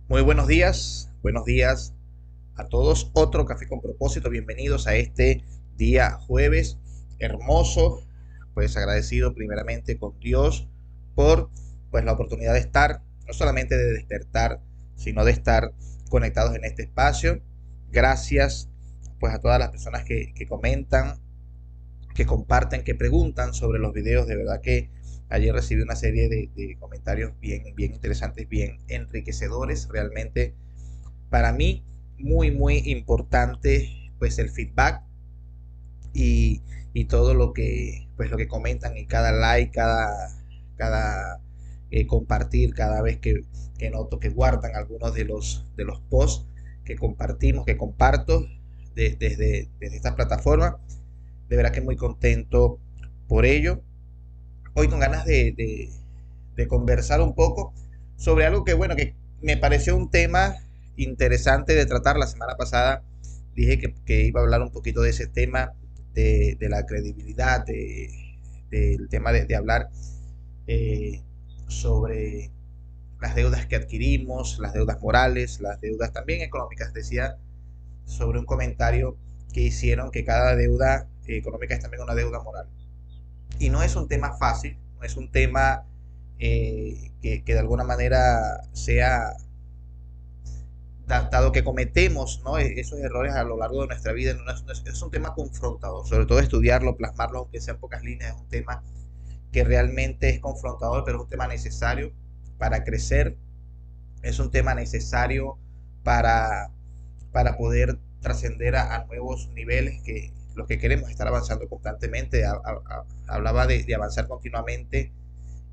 Muy buenos días a todos. Otro café con propósito. Bienvenidos a este día jueves hermoso. Pues agradecido primeramente con Dios por la oportunidad de estar, no solamente de despertar, sino de estar conectados en este espacio. Gracias pues a todas las personas que comentan, que comparten, que preguntan sobre los videos. De verdad que ayer recibí una serie de comentarios bien interesantes, bien enriquecedores. Realmente para mí muy importante pues el feedback y, y todo lo que lo que comentan y cada like, cada compartir, cada vez que noto que guardan algunos de los posts que compartimos, que comparto desde esta plataforma. De verdad que muy contento por ello. Hoy con ganas de conversar un poco sobre algo que, bueno, que me pareció un tema interesante de tratar. La semana pasada dije que iba a hablar un poquito de ese tema, de la credibilidad, del tema de hablar eh, sobre las deudas que adquirimos, las deudas morales, las deudas también económicas. Decía sobre un comentario que hicieron que cada deuda económica es también una deuda moral. Y no es un tema fácil, no es un tema que de alguna manera sea, dado que cometemos, ¿no?, esos errores a lo largo de nuestra vida. No es un tema confrontador, sobre todo estudiarlo, plasmarlo, aunque sea en pocas líneas. Es un tema que realmente es confrontador, pero es un tema necesario para crecer, es un tema necesario para, para poder trascender a nuevos niveles, que los que queremos estar avanzando constantemente. Hablaba de avanzar continuamente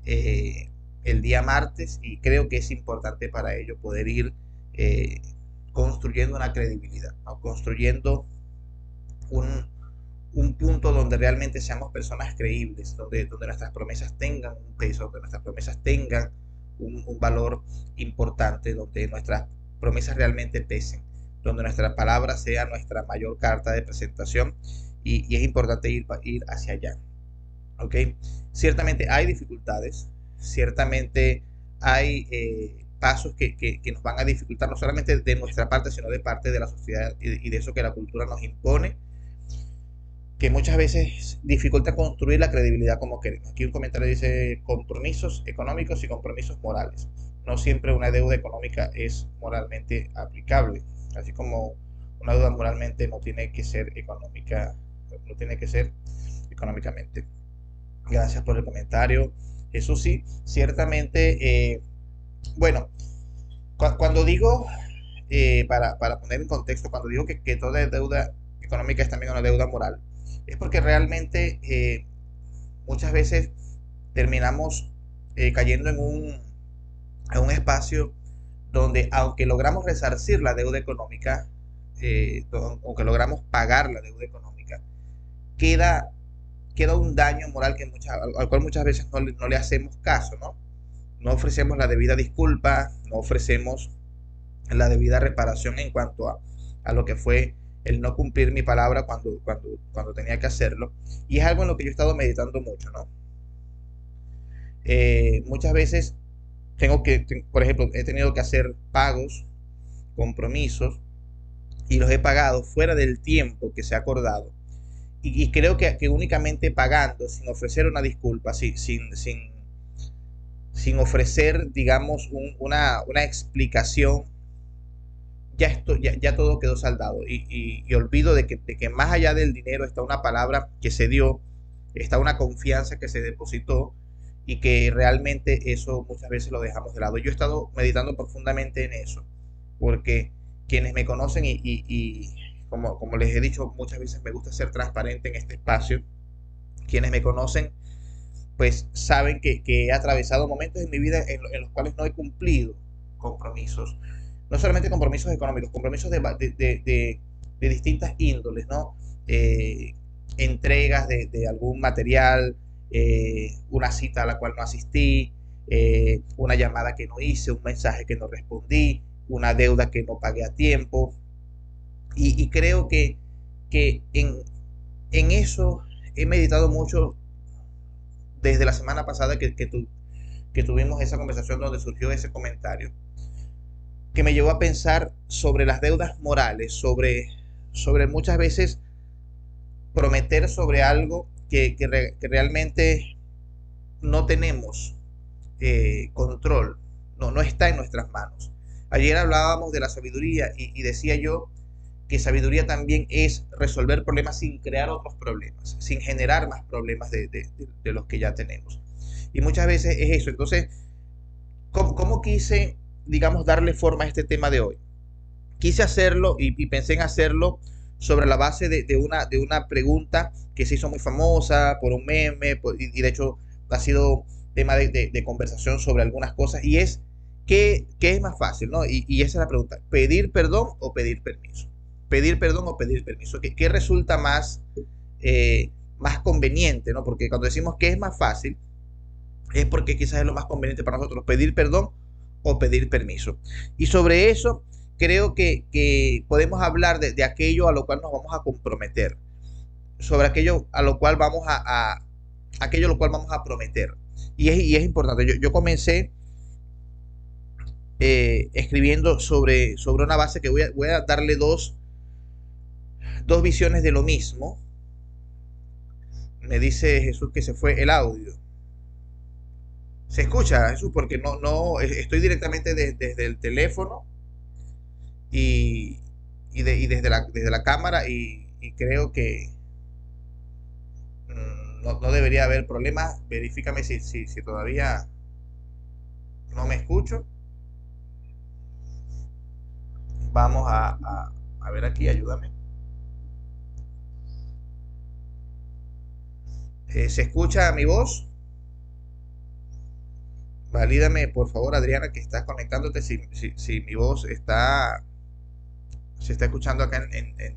eh, el día martes, y creo que es importante para ello poder ir eh, construyendo una credibilidad, ¿no? Construyendo un, un punto donde realmente seamos personas creíbles, donde nuestras promesas tengan un peso, donde nuestras promesas tengan un valor importante, donde nuestras promesas realmente pesen, donde nuestra palabra sea nuestra mayor carta de presentación. Y es importante ir hacia allá. ¿Ok? Ciertamente hay dificultades, ciertamente hay pasos que nos van a dificultar, no solamente de nuestra parte, sino de parte de la sociedad y de eso que la cultura nos impone, que muchas veces dificulta construir la credibilidad como queremos. Aquí un comentario dice compromisos económicos y compromisos morales. No siempre una deuda económica es moralmente aplicable, así como una deuda moralmente no tiene que ser económica, no tiene que ser económicamente. Gracias por el comentario. Eso sí, ciertamente, bueno, cuando digo, para poner en contexto, cuando digo que toda deuda económica es también una deuda moral, es porque realmente muchas veces terminamos cayendo en un espacio donde, aunque logramos resarcir la deuda económica, aunque logramos pagar la deuda económica, queda un daño moral al cual muchas veces no le hacemos caso, ¿no? No ofrecemos la debida disculpa, no ofrecemos la debida reparación en cuanto a lo que fue el no cumplir mi palabra cuando tenía que hacerlo. Y es algo en lo que yo he estado meditando mucho, ¿no? Muchas veces por ejemplo, he tenido que hacer pagos, compromisos, y los he pagado fuera del tiempo que se ha acordado. Y creo que únicamente pagando, sin ofrecer una disculpa, sin ofrecer, digamos, una explicación, ya todo quedó saldado. Y olvido de que más allá del dinero está una palabra que se dio, está una confianza que se depositó, y que realmente eso muchas veces lo dejamos de lado. Yo he estado meditando profundamente en eso, porque quienes me conocen como les he dicho muchas veces, me gusta ser transparente en este espacio. Quienes me conocen pues saben que he atravesado momentos en mi vida en los cuales no he cumplido compromisos, no solamente compromisos económicos, compromisos de distintas índoles, ¿no? Entregas de algún material, una cita a la cual no asistí, una llamada que no hice, un mensaje que no respondí, una deuda que no pagué a tiempo. Y creo que en eso he meditado mucho desde la semana pasada que tuvimos esa conversación donde surgió ese comentario. que me llevó a pensar sobre las deudas morales, sobre muchas veces prometer sobre algo que realmente no tenemos control, no está en nuestras manos. Ayer hablábamos de la sabiduría y decía yo que sabiduría también es resolver problemas sin crear otros problemas, sin generar más problemas de los que ya tenemos. Y muchas veces es eso. Entonces, ¿cómo quise, digamos, darle forma a este tema de hoy? Quise hacerlo y pensé en hacerlo sobre la base de una pregunta que se hizo muy famosa por un meme y de hecho ha sido tema de conversación sobre algunas cosas y es ¿qué es más fácil? ¿No? Y esa es la pregunta, ¿pedir perdón o pedir permiso? Pedir perdón o pedir permiso, ¿qué resulta más conveniente? ¿No? Porque cuando decimos que es más fácil es porque quizás es lo más conveniente para nosotros, pedir perdón o pedir permiso. Y sobre eso creo que podemos hablar de aquello a lo cual nos vamos a comprometer, sobre aquello a lo cual aquello a lo cual vamos a prometer. Y es importante. Yo comencé escribiendo sobre una base que voy a darle dos visiones de lo mismo. Me dice Jesús que se fue el audio. ¿Se escucha, Jesús? Porque no estoy directamente desde el teléfono y, y desde la cámara y creo que no debería haber problemas. Verifícame si todavía no me escucho. Vamos a ver aquí, ayúdame. ¿Se escucha mi voz? Valídame, por favor, Adriana, que estás conectándote, si mi voz se está escuchando acá en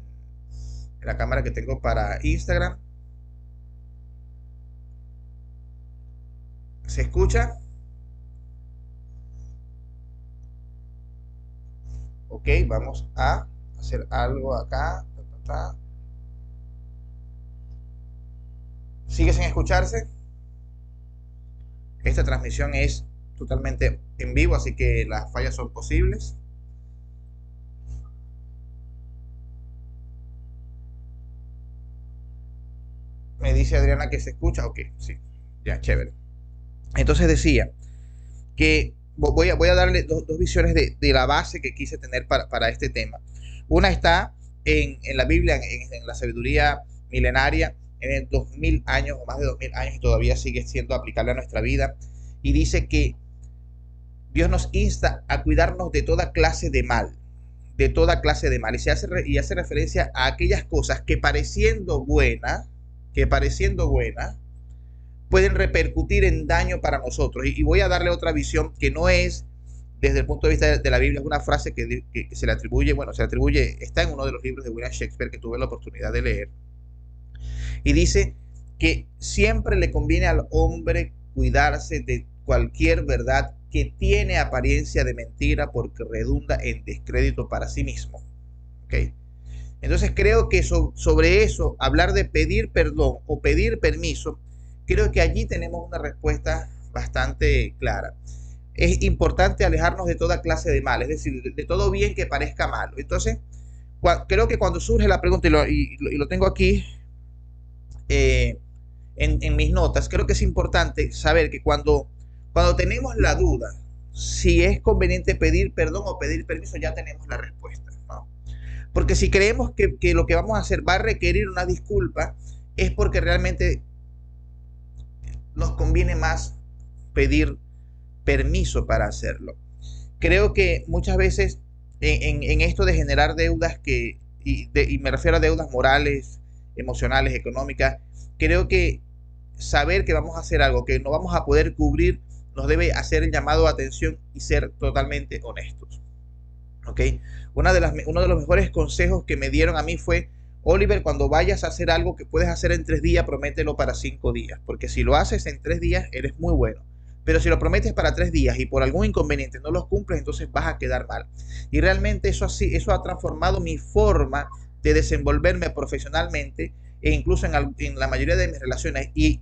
la cámara que tengo para Instagram. ¿Se escucha? Ok, vamos a hacer algo acá. ¿Sigue sin escucharse? Esta transmisión es totalmente en vivo, así que las fallas son posibles. Me dice Adriana que se escucha. Ok, sí, ya, chévere. Entonces decía que voy a darle dos visiones de la base que quise tener para este tema. Una está en la Biblia, en la sabiduría milenaria, en 2000 años o más de 2000 años y todavía sigue siendo aplicable a nuestra vida. Y dice que Dios nos insta a cuidarnos de toda clase de mal, de toda clase de mal. Y hace referencia a aquellas cosas que pareciendo buenas, pueden repercutir en daño para nosotros. Y voy a darle otra visión que no es desde el punto de vista de la Biblia, es una frase que se le atribuye, está en uno de los libros de William Shakespeare que tuve la oportunidad de leer. Y dice que siempre le conviene al hombre cuidarse de cualquier verdad que tiene apariencia de mentira porque redunda en descrédito para sí mismo. ¿Okay? Entonces creo que sobre eso, hablar de pedir perdón o pedir permiso, creo que allí tenemos una respuesta bastante clara. Es importante alejarnos de toda clase de mal, es decir, de todo bien que parezca malo. Entonces, creo que cuando surge la pregunta, y lo tengo aquí en mis notas, creo que es importante saber que cuando tenemos la duda si es conveniente pedir perdón o pedir permiso, ya tenemos la respuesta, ¿no? Porque si creemos que lo que vamos a hacer va a requerir una disculpa, es porque realmente nos conviene más pedir permiso para hacerlo. Creo que muchas veces en esto de generar deudas y me refiero a deudas morales, emocionales, económicas, creo que saber que vamos a hacer algo que no vamos a poder cubrir nos debe hacer el llamado a atención y ser totalmente honestos. ¿Ok? Uno de los mejores consejos que me dieron a mí fue: Oliver, cuando vayas a hacer algo que puedes hacer en 3 días, promételo para 5 días, porque si lo haces en 3 días, eres muy bueno. Pero si lo prometes para 3 días y por algún inconveniente no los cumples, entonces vas a quedar mal. Y realmente eso ha transformado mi forma de desenvolverme profesionalmente e incluso en la mayoría de mis relaciones. Y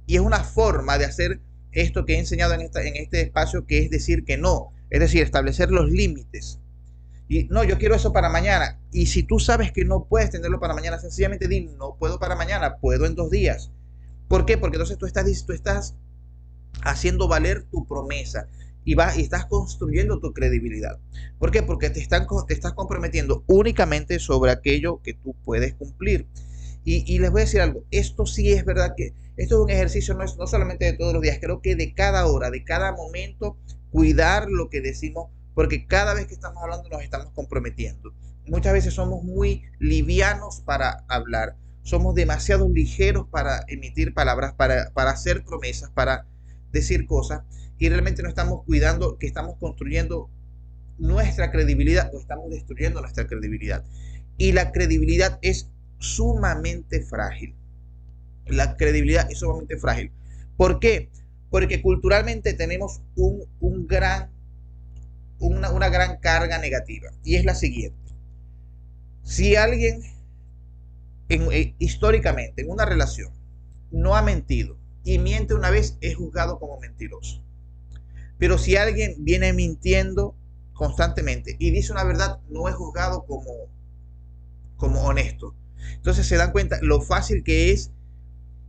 es una forma de hacer esto que he enseñado en este espacio, que es decir que no. Es decir, establecer los límites. Y no, yo quiero eso para mañana. Y si tú sabes que no puedes tenerlo para mañana, sencillamente di, no puedo para mañana, puedo en 2 días. ¿Por qué? Porque entonces tú estás haciendo valer tu promesa y estás construyendo tu credibilidad. ¿Por qué? Porque te estás comprometiendo únicamente sobre aquello que tú puedes cumplir. Y les voy a decir algo, esto sí es verdad que esto es un ejercicio, no solamente de todos los días, creo que de cada hora, de cada momento, cuidar lo que decimos, porque cada vez que estamos hablando nos estamos comprometiendo. Muchas veces somos muy livianos para hablar, somos demasiado ligeros para emitir palabras, para hacer promesas, para decir cosas, y realmente no estamos cuidando que estamos construyendo nuestra credibilidad o estamos destruyendo nuestra credibilidad. Y la credibilidad es sumamente frágil. La credibilidad es sumamente frágil. ¿Por qué? Porque culturalmente tenemos una gran carga negativa. Y es la siguiente. Si alguien históricamente en una relación no ha mentido y miente una vez, es juzgado como mentiroso. Pero si alguien viene mintiendo constantemente y dice una verdad, no es juzgado como honesto. Entonces se dan cuenta lo fácil que es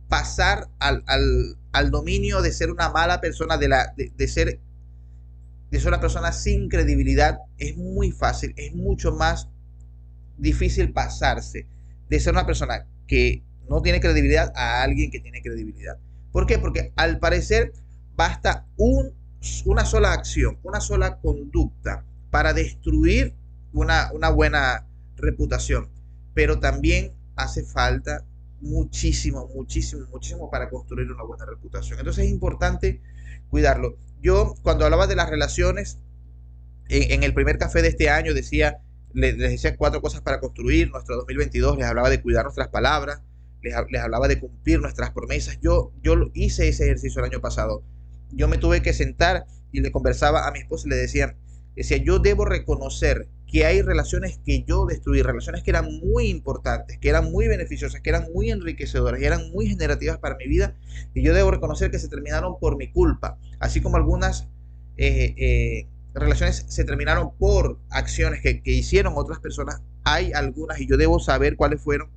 pasar al dominio de ser una mala persona, de ser una persona sin credibilidad. Es muy fácil, es mucho más difícil pasarse de ser una persona que no tiene credibilidad a alguien que tiene credibilidad. ¿Por qué? Porque al parecer basta una sola acción, una sola conducta para destruir una buena reputación, pero también hace falta muchísimo para construir una buena reputación. Entonces es importante cuidarlo. Yo cuando hablaba de las relaciones en el primer café de este año les decía 4 cosas para construir nuestro 2022, les hablaba de cuidar nuestras palabras, les hablaba de cumplir nuestras promesas. Yo hice ese ejercicio el año pasado. Yo me tuve que sentar y le conversaba a mi esposa y le decía, yo debo reconocer que hay relaciones que yo destruí, relaciones que eran muy importantes, que eran muy beneficiosas, que eran muy enriquecedoras y eran muy generativas para mi vida, y yo debo reconocer que se terminaron por mi culpa, así como algunas relaciones se terminaron por acciones que hicieron otras personas. Hay algunas, y yo debo saber cuáles fueron,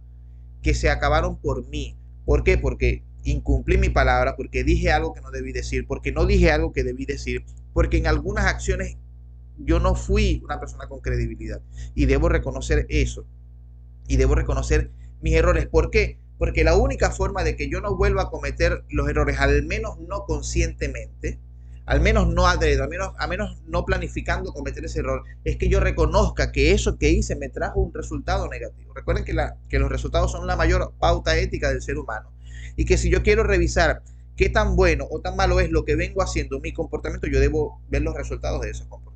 que se acabaron por mí. ¿Por qué? Porque incumplí mi palabra, porque dije algo que no debí decir, porque no dije algo que debí decir, porque en algunas acciones yo no fui una persona con credibilidad, y debo reconocer eso y debo reconocer mis errores. ¿Por qué? Porque la única forma de que yo no vuelva a cometer los errores, al menos no conscientemente, al menos no adrede, al menos no planificando cometer ese error, es que yo reconozca que eso que hice me trajo un resultado negativo. Recuerden que los resultados son la mayor pauta ética del ser humano, y que si yo quiero revisar qué tan bueno o tan malo es lo que vengo haciendo, mi comportamiento, yo debo ver los resultados de esos comportamientos.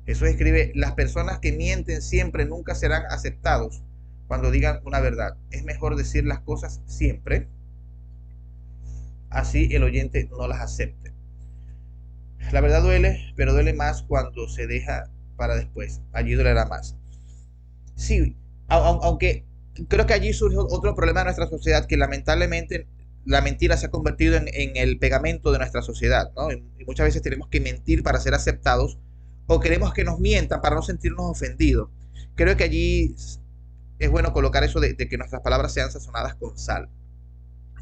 Jesús escribe, las personas que mienten siempre nunca serán aceptados cuando digan una verdad. Es mejor decir las cosas siempre, así el oyente no las acepte. La verdad duele, pero duele más cuando se deja para después. Allí dolerá más. Sí, aunque creo que allí surge otro problema de nuestra sociedad, que lamentablemente la mentira se ha convertido en el pegamento de nuestra sociedad, ¿no? Y muchas veces tenemos que mentir para ser aceptados, o queremos que nos mientan para no sentirnos ofendidos. Creo que allí es bueno colocar eso de que nuestras palabras sean sazonadas con sal.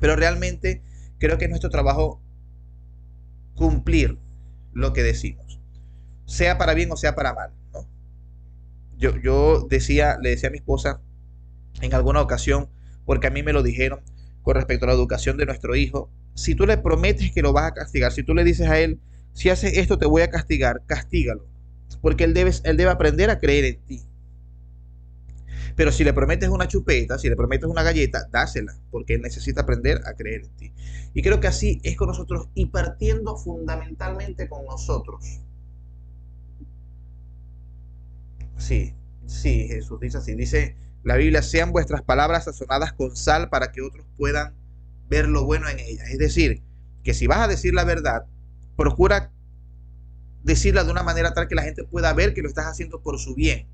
Pero realmente creo que es nuestro trabajo cumplir lo que decimos, sea para bien o sea para mal, ¿no? Yo le decía a mi esposa en alguna ocasión, porque a mí me lo dijeron con respecto a la educación de nuestro hijo: si tú le prometes que lo vas a castigar, si tú le dices a él, si haces esto te voy a castigar, castígalo, porque él debe aprender a creer en ti. Pero si le prometes una chupeta, si le prometes una galleta, dásela, porque él necesita aprender a creer en ti. Y creo que así es con nosotros, y partiendo fundamentalmente con nosotros. Sí, sí, Jesús dice así, dice la Biblia, sean vuestras palabras sazonadas con sal para que otros puedan ver lo bueno en ellas. Es decir, que si vas a decir la verdad, procura decirla de una manera tal que la gente pueda ver que lo estás haciendo por su bien.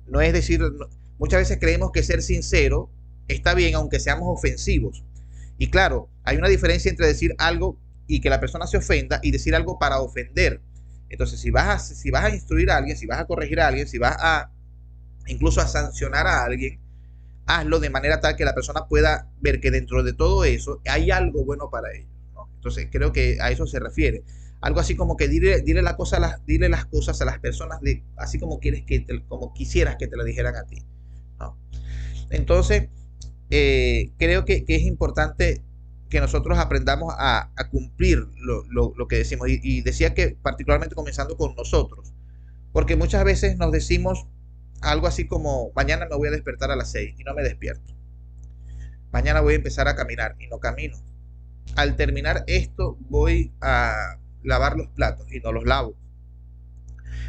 No es decir, muchas veces creemos que ser sincero está bien aunque seamos ofensivos. Y claro, hay una diferencia entre decir algo y que la persona se ofenda, y decir algo para ofender. Entonces, si vas a instruir a alguien, si vas a corregir a alguien, si vas a incluso a sancionar a alguien, hazlo de manera tal que la persona pueda ver que dentro de todo eso hay algo bueno para ellos, ¿no? Entonces, creo que a eso se refiere. Algo así como que dile las cosas a las personas así como como quisieras que te lo dijeran a ti, ¿no? Entonces, creo que es importante que nosotros aprendamos a cumplir lo que decimos. Y decía que particularmente comenzando con nosotros, porque muchas veces nos decimos algo así como, mañana me voy a despertar a las 6 y no me despierto. Mañana voy a empezar a caminar y no camino. Al terminar esto voy a lavar los platos y no los lavo.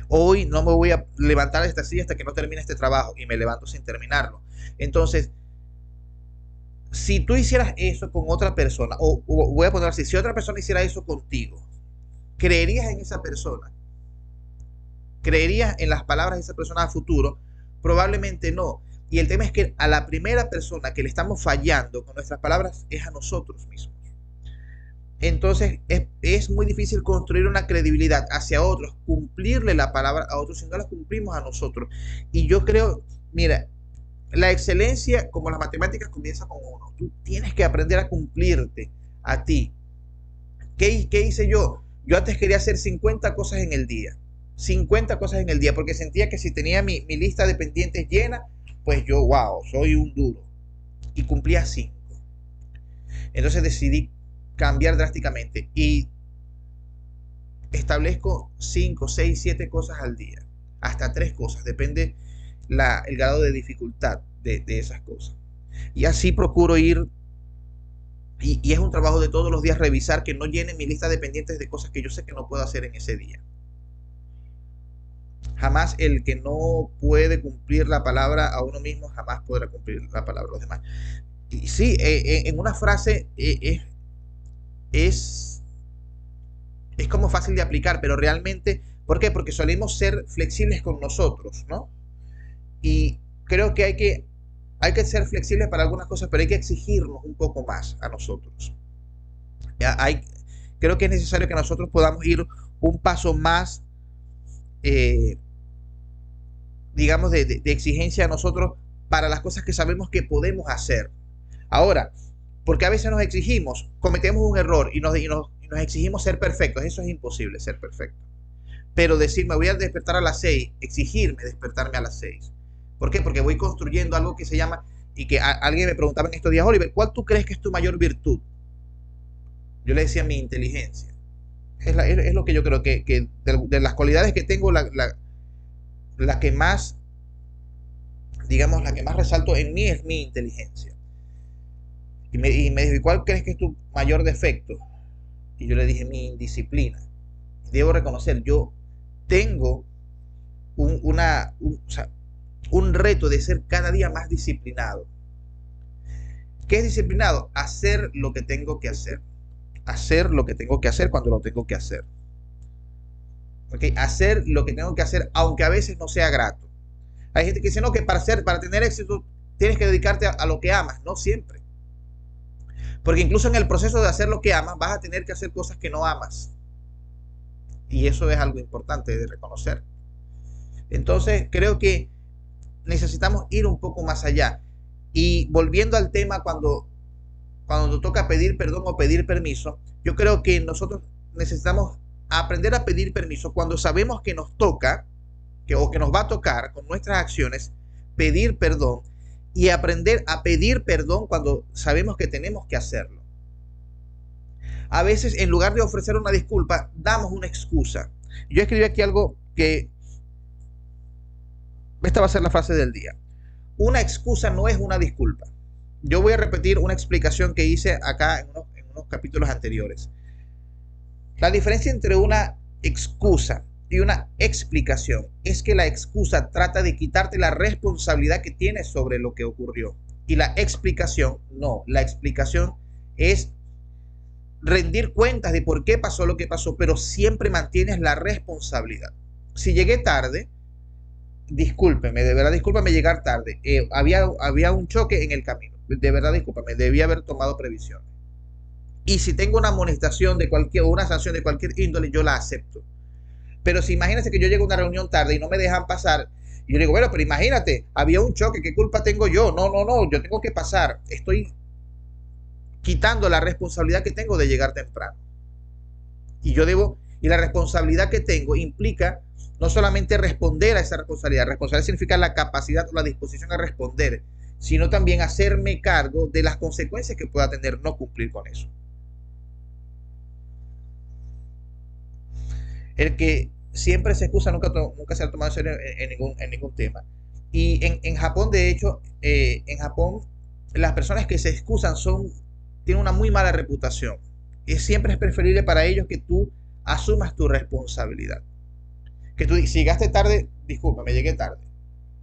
Hoy no me voy a levantar de esta silla hasta que no termine este trabajo y me levanto sin terminarlo. Entonces, si tú hicieras eso con otra persona, o voy a poner así, si otra persona hiciera eso contigo, ¿creerías en esa persona? ¿Creerías en las palabras de esa persona a futuro? Probablemente no. Y el tema es que a la primera persona que le estamos fallando con nuestras palabras es a nosotros mismos. Entonces es muy difícil construir una credibilidad hacia otros, cumplirle la palabra a otros si no la cumplimos a nosotros. Y yo creo, mira, la excelencia, como las matemáticas, comienza con uno. Tú tienes que aprender a cumplirte a ti. ¿Qué hice yo? Yo antes quería hacer 50 cosas en el día. 50 cosas en el día, porque sentía que si tenía mi lista de pendientes llena, pues yo, wow, soy un duro. Y cumplía 5. Entonces decidí cambiar drásticamente y establezco 5, 6, 7 cosas al día. Hasta 3 cosas, depende el grado de dificultad de esas cosas. Y así procuro ir, y es un trabajo de todos los días revisar que no llene mi lista de pendientes de cosas que yo sé que no puedo hacer en ese día. Jamás el que no puede cumplir la palabra a uno mismo, jamás podrá cumplir la palabra a los demás. Y sí, en una frase es, es como fácil de aplicar, pero realmente, ¿por qué? Porque solemos ser flexibles con nosotros, ¿no? Y creo que hay que ser flexibles para algunas cosas, pero hay que exigirnos un poco más a nosotros. Ya creo que es necesario que nosotros podamos ir un paso más, eh, digamos, de exigencia a nosotros para las cosas que sabemos que podemos hacer. Ahora, porque a veces nos exigimos, cometemos un error y nos exigimos ser perfectos. Eso es imposible, ser perfecto. Pero decir, me voy a despertar a las 6, exigirme despertarme a las 6. ¿Por qué? Porque voy construyendo algo que se llama, y que alguien me preguntaba en estos días, Oliver, ¿cuál tú crees que es tu mayor virtud? Yo le decía mi inteligencia. Es lo que yo creo que de las cualidades que tengo, la que más, digamos, la que más resalto en mí es mi inteligencia. Y me dijo, ¿cuál crees que es tu mayor defecto? Y yo le dije, mi indisciplina. Debo reconocer, yo tengo o sea, un reto de ser cada día más disciplinado. ¿Qué es disciplinado? Hacer lo que tengo que hacer. Hacer lo que tengo que hacer cuando lo tengo que hacer. ¿Okay? Hacer lo que tengo que hacer, aunque a veces no sea grato. Hay gente que dice, no, que para tener éxito tienes que dedicarte a lo que amas. No siempre. Porque incluso en el proceso de hacer lo que amas, vas a tener que hacer cosas que no amas. Y eso es algo importante de reconocer. Entonces, creo que necesitamos ir un poco más allá. Y volviendo al tema, cuando toca pedir perdón o pedir permiso, yo creo que nosotros necesitamos aprender a pedir permiso cuando sabemos que nos toca, o que nos va a tocar con nuestras acciones, pedir perdón, y aprender a pedir perdón cuando sabemos que tenemos que hacerlo. A veces, en lugar de ofrecer una disculpa, damos una excusa. Yo escribí aquí algo que, esta va a ser la frase del día. Una excusa no es una disculpa. Yo voy a repetir una explicación que hice acá en unos capítulos anteriores. La diferencia entre una excusa y una explicación es que la excusa trata de quitarte la responsabilidad que tienes sobre lo que ocurrió. Y la explicación no. La explicación es rendir cuentas de por qué pasó lo que pasó, pero siempre mantienes la responsabilidad. Si llegué tarde, discúlpeme, de verdad, discúlpame llegar tarde. Había un choque en el camino. De verdad, discúlpame, debí haber tomado previsiones. Y si tengo una amonestación de una sanción de cualquier índole, yo la acepto. Pero si imagínate que yo llego a una reunión tarde y no me dejan pasar, y yo digo, bueno, pero imagínate, había un choque, ¿qué culpa tengo yo? No, no, no, yo tengo que pasar. Estoy quitando la responsabilidad que tengo de llegar temprano. Y yo debo, y la responsabilidad que tengo implica no solamente responder a esa responsabilidad, responsabilidad significa la capacidad o la disposición a responder, sino también hacerme cargo de las consecuencias que pueda tener no cumplir con eso. El que siempre se excusa nunca se ha tomado en serio en ningún tema. Y en Japón, de hecho, en Japón, las personas que se excusan tienen una muy mala reputación. Siempre es preferible para ellos que tú asumas tu responsabilidad. Que tú, si llegaste tarde, disculpa, me llegué tarde.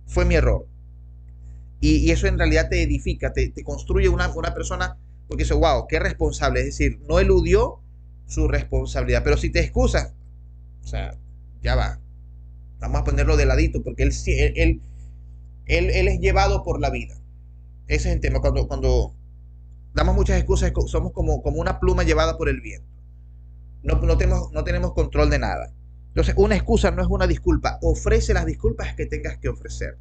Fue mi error. Y eso en realidad te edifica, te construye una persona porque dice, wow, qué responsable. Es decir, no eludió su responsabilidad. Pero si te excusas, o sea, ya va. Vamos a ponerlo de ladito porque él es llevado por la vida. Ese es el tema. Cuando damos muchas excusas, somos como una pluma llevada por el viento. No tenemos control de nada. Entonces, una excusa no es una disculpa. Ofrece las disculpas que tengas que ofrecer.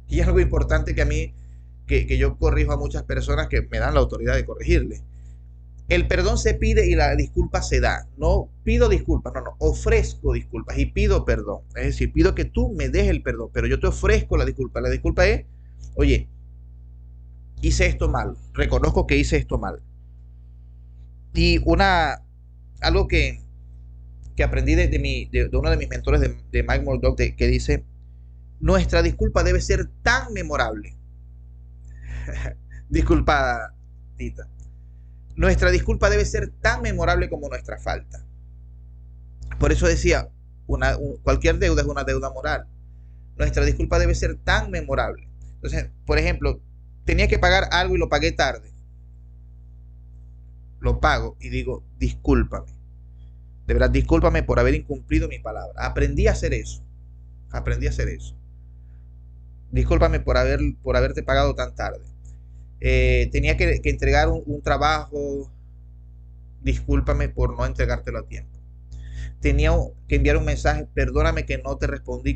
Y es algo importante que a mí, que yo corrijo a muchas personas que me dan la autoridad de corregirle. El perdón se pide y la disculpa se da. No pido disculpas, no, ofrezco disculpas y pido perdón. Es decir, pido que tú me des el perdón, pero yo te ofrezco la disculpa. La disculpa es, oye, hice esto mal, reconozco que hice esto mal. Y algo que aprendí de uno de mis mentores, de Mike Murdock, que dice, nuestra disculpa debe ser tan memorable. Disculpa, Tita. Nuestra disculpa debe ser tan memorable como nuestra falta. Por eso decía, cualquier deuda es una deuda moral. Nuestra disculpa debe ser tan memorable. Entonces, por ejemplo, tenía que pagar algo y lo pagué tarde. Lo pago y digo, discúlpame. De verdad, discúlpame por haber incumplido mi palabra. Aprendí a hacer eso. Discúlpame por haberte pagado tan tarde. Tenía que entregar un trabajo, discúlpame por no entregártelo a tiempo. Tenía que enviar un mensaje, perdóname que no te respondí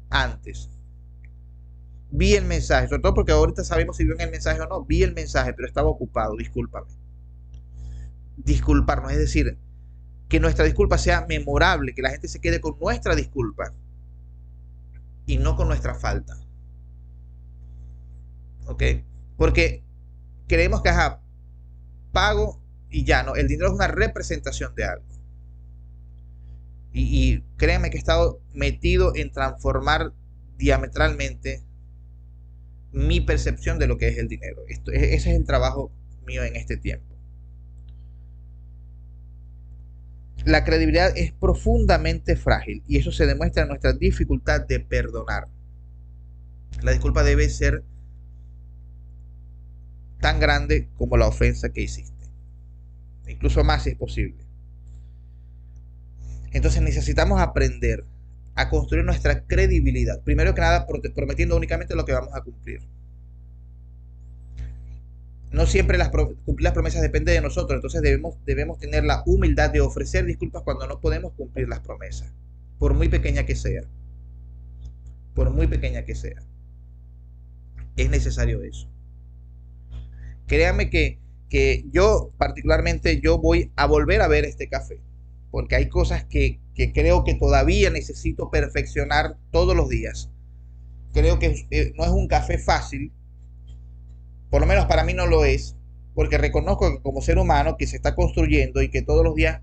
antes. Vi el mensaje, sobre todo porque ahorita sabemos si vio el mensaje o no. Vi el mensaje, pero estaba ocupado, discúlpame. Disculparnos, es decir, que nuestra disculpa sea memorable, que la gente se quede con nuestra disculpa y no con nuestra falta. ¿Ok? Porque creemos que, pago y ya, no. El dinero es una representación de algo. Y créanme que he estado metido en transformar diametralmente mi percepción de lo que es el dinero. Ese es el trabajo mío en este tiempo. La credibilidad es profundamente frágil y eso se demuestra en nuestra dificultad de perdonar. La disculpa debe ser tan grande como la ofensa que hiciste, incluso más si es posible. Entonces necesitamos aprender a construir nuestra credibilidad, primero que nada prometiendo únicamente lo que vamos a cumplir. No siempre cumplir las promesas depende de nosotros, entonces debemos tener la humildad de ofrecer disculpas cuando no podemos cumplir las promesas, por muy pequeña que sea. Por muy pequeña que sea. Es necesario eso. Créanme que yo particularmente voy a volver a ver este café, porque hay cosas que creo que todavía necesito perfeccionar todos los días. Creo que no es un café fácil, por lo menos para mí no lo es, porque reconozco que como ser humano que se está construyendo y que todos los días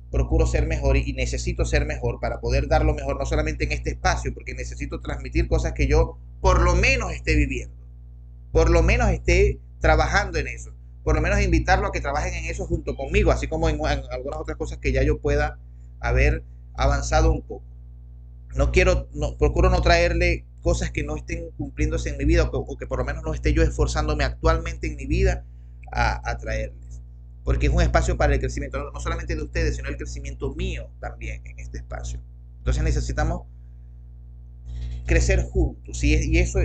procuro ser mejor y necesito ser mejor para poder dar lo mejor, no solamente en este espacio, porque necesito transmitir cosas que yo por lo menos esté viviendo, por lo menos esté trabajando en eso, por lo menos invitarlo a que trabajen en eso junto conmigo, así como en algunas otras cosas que ya yo pueda haber avanzado un poco. Procuro no traerle cosas que no estén cumpliéndose en mi vida o que por lo menos no esté yo esforzándome actualmente en mi vida a traerles. Porque es un espacio para el crecimiento, no solamente de ustedes, sino el crecimiento mío también en este espacio. Entonces necesitamos crecer juntos, y eso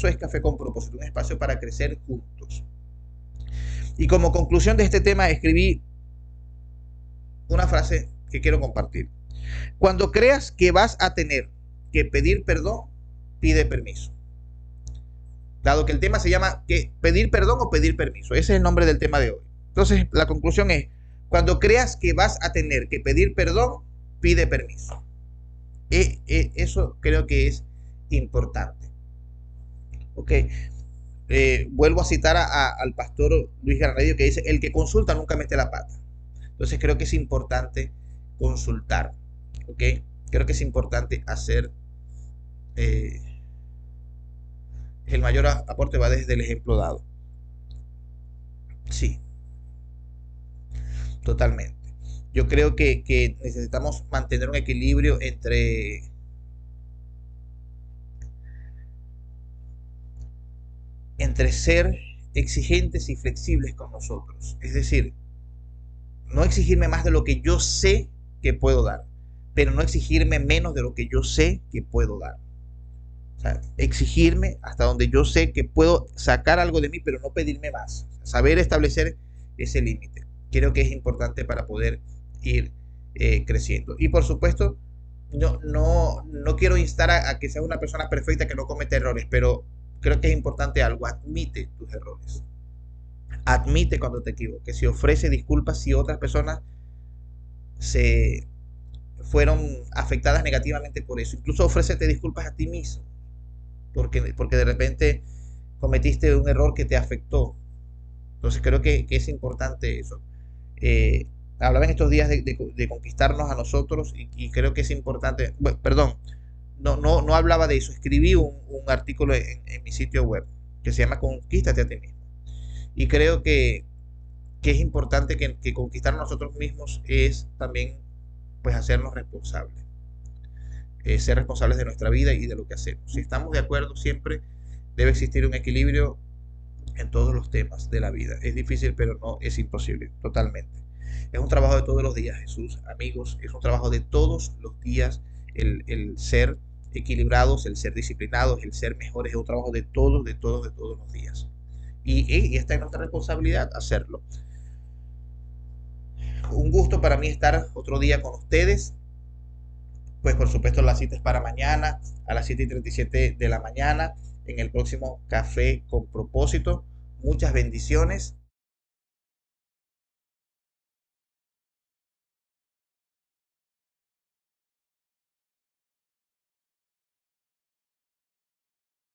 es Café con Propósito, un espacio para crecer juntos. Y como conclusión de este tema escribí una frase que quiero compartir. Cuando creas que vas a tener que pedir perdón, pide permiso. Dado que el tema se llama que pedir perdón o pedir permiso. Ese es el nombre del tema de hoy. Entonces, la conclusión es, cuando creas que vas a tener que pedir perdón, pide permiso. Eso creo que es importante. Ok. Vuelvo a citar al pastor Luis Garradio, que dice, el que consulta nunca mete la pata. Entonces creo que es importante consultar. Ok. Creo que es importante hacer... el mayor aporte va desde el ejemplo dado. Sí, totalmente. Yo creo que necesitamos mantener un equilibrio entre ser exigentes y flexibles con nosotros. Es decir, no exigirme más de lo que yo sé que puedo dar, pero no exigirme menos de lo que yo sé que puedo dar. O sea, exigirme hasta donde yo sé que puedo sacar algo de mí, pero no pedirme más. Saber establecer ese límite. Creo que es importante para poder ir creciendo. Y por supuesto, no quiero instar a que sea una persona perfecta que no comete errores, pero creo que es importante algo. Admite tus errores. Admite cuando te equivoques. Si ofrece disculpas si otras personas se fueron afectadas negativamente por eso. Incluso ofrécete disculpas a ti mismo porque de repente cometiste un error que te afectó. Entonces creo que es importante eso. Eh, Hablaba en estos días de conquistarnos a nosotros y creo que es importante, bueno, perdón, no hablaba de eso, escribí un artículo en mi sitio web que se llama Conquístate a ti mismo. Y creo que es importante que conquistar a nosotros mismos es también pues hacernos responsables. Ser responsables de nuestra vida y de lo que hacemos. Si estamos de acuerdo, siempre debe existir un equilibrio en todos los temas de la vida. Es difícil, pero no es imposible, totalmente. Es un trabajo de todos los días, Jesús, amigos, es un trabajo de todos los días el ser equilibrados, el ser disciplinados, el ser mejores, es un trabajo de todos los días. Y esta es nuestra responsabilidad, hacerlo. Un gusto para mí estar otro día con ustedes. Pues por supuesto la cita es para mañana a las 7:37 de la mañana en el próximo Café con Propósito. Muchas bendiciones